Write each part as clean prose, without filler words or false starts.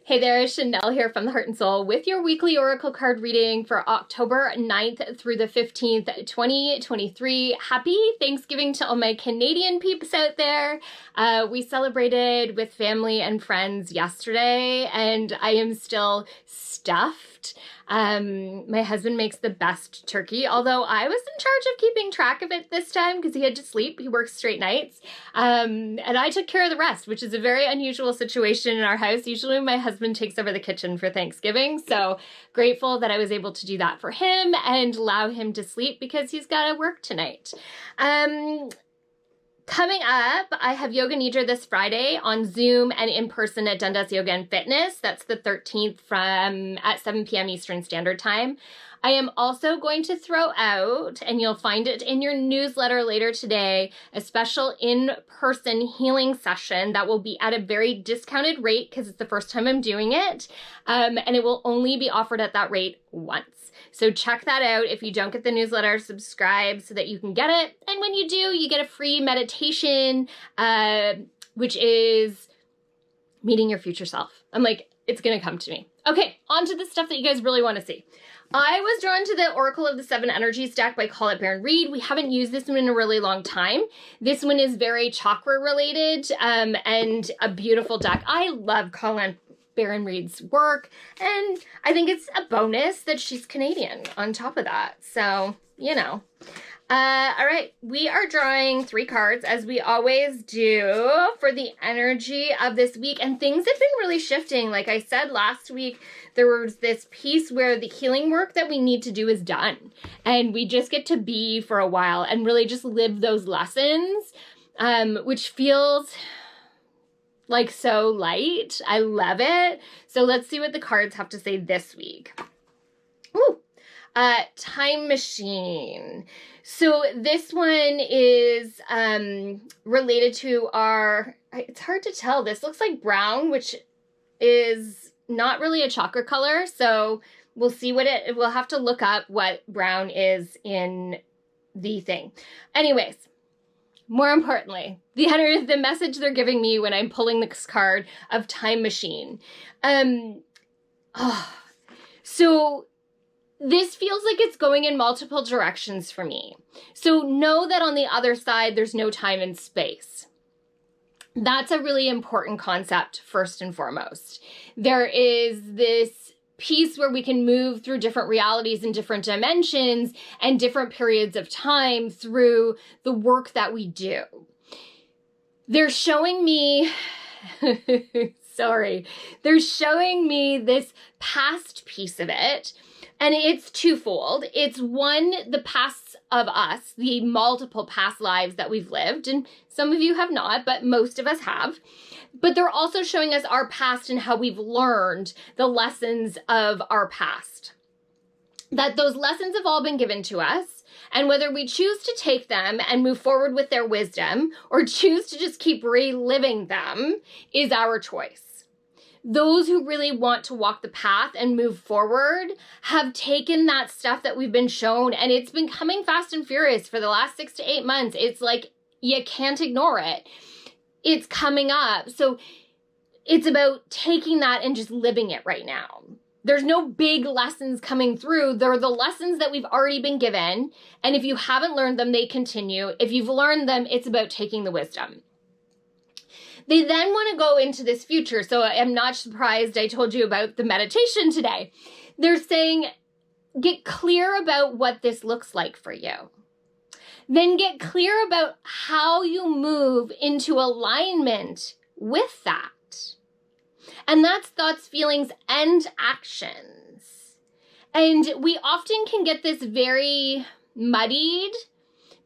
Hey there, Shanel here from the Heart and Soul with your weekly Oracle card reading for October 9th through the 15th, 2023. Happy Thanksgiving to all my Canadian peeps out there. We celebrated with family and friends yesterday, and I am still stuffed. My husband makes the best turkey, although I was in charge of keeping track of it this time because he had to sleep. He works straight nights. And I took care of the rest, which is a very unusual situation in our house. Usually my husband takes over the kitchen for Thanksgiving. So grateful that I was able to do that for him and allow him to sleep because he's got to work tonight. Coming up, I have Yoga Nidra this Friday on Zoom and in person at Dundas Yoga and Fitness. That's the 13th at 7 p.m. Eastern Standard Time. I am also going to throw out, and you'll find it in your newsletter later today, a special in-person healing session that will be at a very discounted rate because it's the first time I'm doing it, and it will only be offered at that rate once. So check that out. If you don't get the newsletter, subscribe so that you can get it. And when you do, you get a free meditation, which is meeting your future self. I'm like, it's going to come to me. Okay, on to the stuff that you guys really want to see. I was drawn to the Oracle of the Seven Energies deck by Colette Baron Reid. We haven't used this one in a really long time. This one is very chakra related and a beautiful deck. I love Colette Baron Reid's work, and I think it's a bonus that she's Canadian on top of that. So, you know. All right, we are drawing 3 cards as we always do for the energy of this week, and things have been really shifting. Like I said last week, there was this piece where the healing work that we need to do is done, and we just get to be for a while and really just live those lessons, which feels like so light. I love it. So let's see what the cards have to say this week. Ooh. Time Machine. So this one is related to our, it's hard to tell. This looks like brown, which is not really a chakra color. So we'll see we'll have to look up what brown is in the thing. Anyways, more importantly, the message they're giving me when I'm pulling this card of Time Machine. So this feels like it's going in multiple directions for me. So know that on the other side, there's no time and space. That's a really important concept, first and foremost. There is this piece where we can move through different realities and different dimensions and different periods of time through the work that we do. They're showing me, they're showing me this past piece of it. And it's twofold. It's one, the past of us, the multiple past lives that we've lived. And some of you have not, but most of us have. But they're also showing us our past and how we've learned the lessons of our past. That those lessons have all been given to us. And whether we choose to take them and move forward with their wisdom or choose to just keep reliving them is our choice. Those who really want to walk the path and move forward have taken that stuff that we've been shown, and it's been coming fast and furious for the last 6 to 8 months. It's like, you can't ignore it. It's coming up. So it's about taking that and just living it right now. There's no big lessons coming through. They're the lessons that we've already been given. And if you haven't learned them, they continue. If you've learned them, it's about taking the wisdom. They then want to go into this future. So I'm not surprised I told you about the meditation today. They're saying, get clear about what this looks like for you. Then get clear about how you move into alignment with that. And that's thoughts, feelings, and actions. And we often can get this very muddied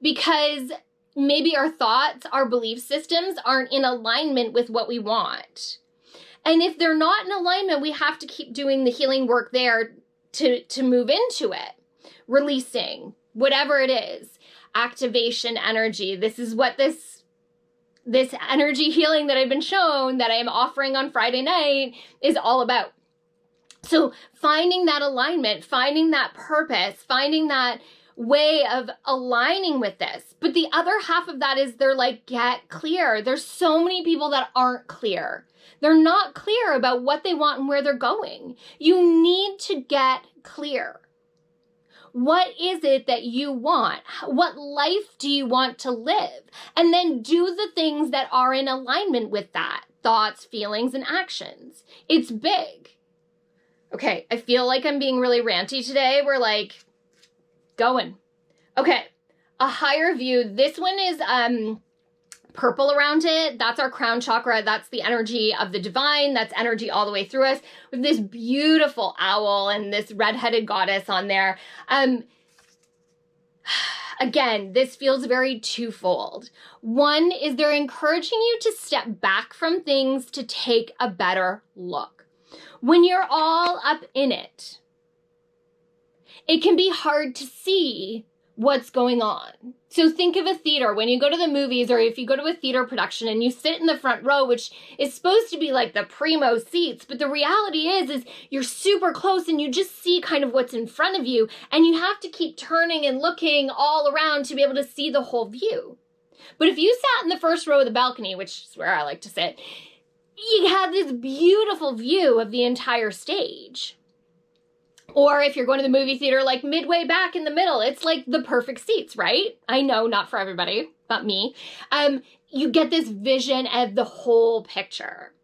because maybe our thoughts, our belief systems aren't in alignment with what we want. And if they're not in alignment, we have to keep doing the healing work there to move into it. Releasing, whatever it is, activation energy. This is what this energy healing that I've been shown that I am offering on Friday night is all about. So finding that alignment, finding that purpose, finding that way of aligning with this. But the other half of that is they're like, get clear. There's so many people that aren't clear. They're not clear about what they want and where they're going. You need to get clear. What is it that you want? What life do you want to live? And then do the things that are in alignment with that. Thoughts, feelings, and actions. It's big. Okay, I feel like I'm being really ranty today. We're like going. Okay, a higher view. This one is purple around it. That's our crown chakra. That's the energy of the divine. That's energy all the way through us with this beautiful owl and this red-headed goddess on there. Again, this feels very twofold. One is they're encouraging you to step back from things to take a better look. When you're all up in it, it can be hard to see what's going on. So think of a theater. When you go to the movies or if you go to a theater production and you sit in the front row, which is supposed to be like the primo seats, but the reality is you're super close and you just see kind of what's in front of you, and you have to keep turning and looking all around to be able to see the whole view. But if you sat in the first row of the balcony, which is where I like to sit, you have this beautiful view of the entire stage. Or if you're going to the movie theater, like midway back in the middle, it's like the perfect seats, right? I know, not for everybody, but me. You get this vision of the whole picture.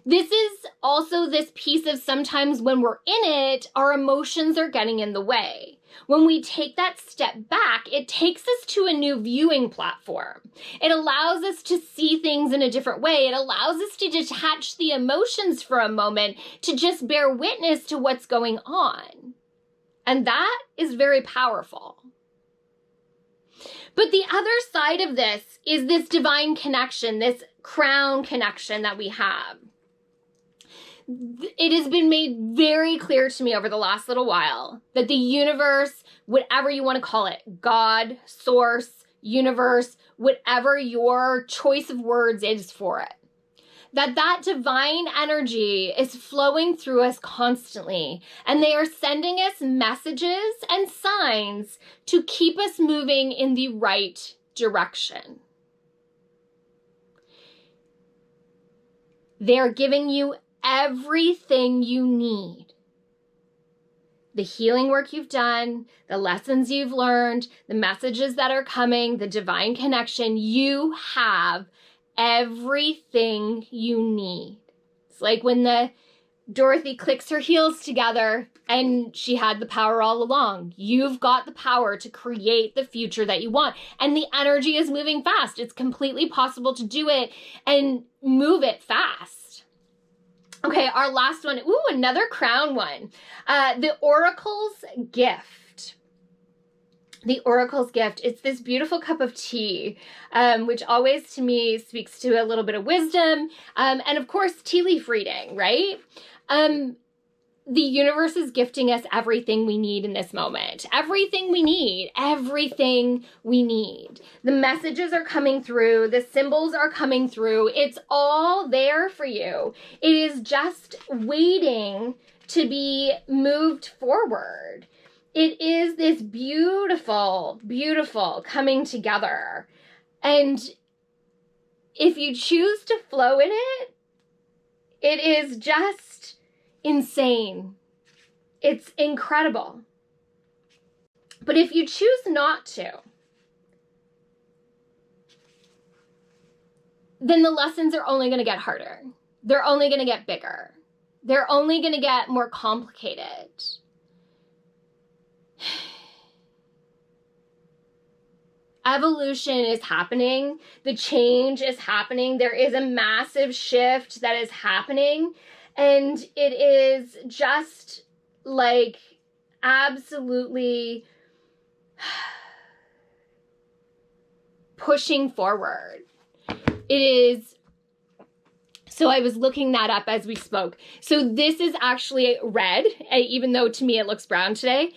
This is also this piece of sometimes when we're in it, our emotions are getting in the way. When we take that step back, it takes us to a new viewing platform. It allows us to see things in a different way. It allows us to detach the emotions for a moment, to just bear witness to what's going on. And that is very powerful. But the other side of this is this divine connection, this crown connection that we have. It has been made very clear to me over the last little while that the universe, whatever you want to call it, God, source, universe, whatever your choice of words is for it, that divine energy is flowing through us constantly, and they are sending us messages and signs to keep us moving in the right direction. They're giving you everything you need. The healing work you've done, the lessons you've learned, the messages that are coming, the divine connection, you have everything you need. It's like when Dorothy clicks her heels together and she had the power all along. You've got the power to create the future that you want. And the energy is moving fast. It's completely possible to do it and move it fast. Okay, our last one. Ooh, another crown one. The Oracle's Gift. The Oracle's Gift. It's this beautiful cup of tea, which always to me speaks to a little bit of wisdom. And of course, tea leaf reading, right? The universe is gifting us everything we need in this moment. Everything we need. Everything we need. The messages are coming through. The symbols are coming through. It's all there for you. It is just waiting to be moved forward. It is this beautiful, beautiful coming together. And if you choose to flow in it, it is just insane. It's incredible. But if you choose not to, then the lessons are only going to get harder. They're only going to get bigger. They're only going to get more complicated. Evolution is happening. The change is happening. There is a massive shift that is happening. And it is just like absolutely pushing forward. It is So I was looking that up as we spoke. So this is actually red, even though to me it looks brown today.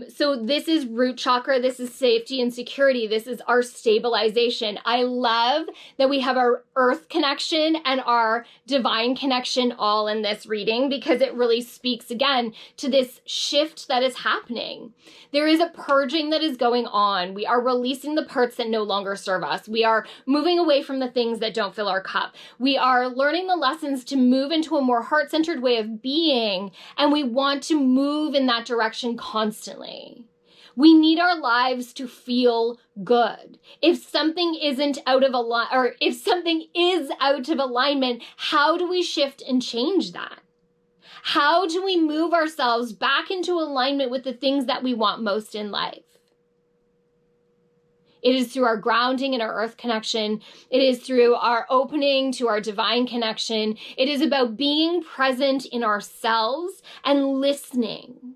So this is root chakra. This is safety and security. This is our stabilization. I love that we have our earth connection and our divine connection all in this reading, because it really speaks again to this shift that is happening. There is a purging that is going on. We are releasing the parts that no longer serve us. We are moving away from the things that don't fill our cup. We are learning the lessons to move into a more heart-centered way of being, and we want to move in that direction constantly. We need our lives to feel good. If something isn't out of or if something is out of alignment, how do we shift and change that? How do we move ourselves back into alignment with the things that we want most in life? It is through our grounding and our earth connection. It is through our opening to our divine connection. It is about being present in ourselves and listening.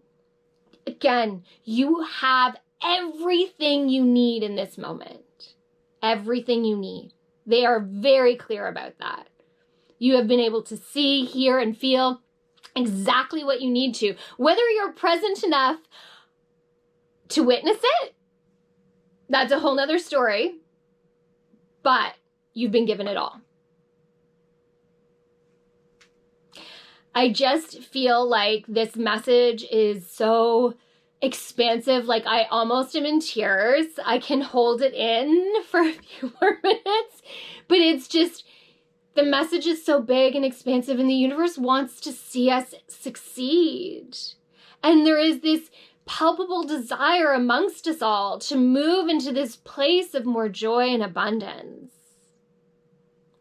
Again, you have everything you need in this moment. Everything you need. They are very clear about that. You have been able to see, hear, and feel exactly what you need to. Whether you're present enough to witness it, that's a whole nother story, but you've been given it all. I just feel like this message is so expansive. Like I almost am in tears. I can hold it in for a few more minutes, but it's just, the message is so big and expansive, and the universe wants to see us succeed. And there is this palpable desire amongst us all to move into this place of more joy and abundance.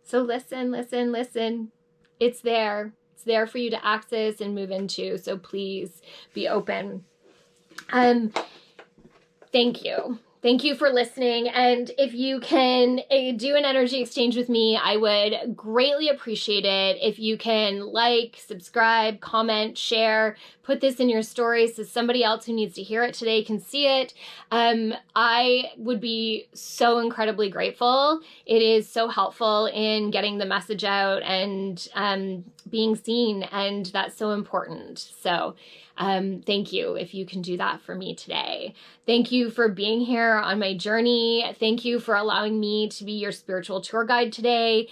So listen, listen, listen. It's there. It's there for you to access and move into. So please be open. Thank you. Thank you for listening. And if you can do an energy exchange with me, I would greatly appreciate it. If you can like, subscribe, comment, share, put this in your stories so somebody else who needs to hear it today can see it. I would be so incredibly grateful. It is so helpful in getting the message out and being seen, and that's so important. So thank you if you can do that for me today. Thank you for being here on my journey. Thank you for allowing me to be your spiritual tour guide today.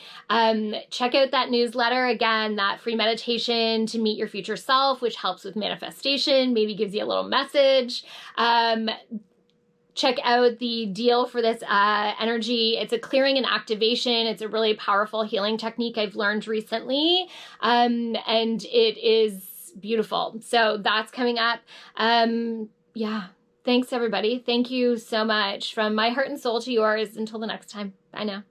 Check out that newsletter, again, that free meditation to meet your future self, which helps with manifestation, maybe gives you a little message. Check out the deal for this energy. It's a clearing and activation. It's a really powerful healing technique I've learned recently. And it is beautiful. So that's coming up. Yeah. Thanks, everybody. Thank you so much. From my heart and soul to yours. Until the next time. Bye now.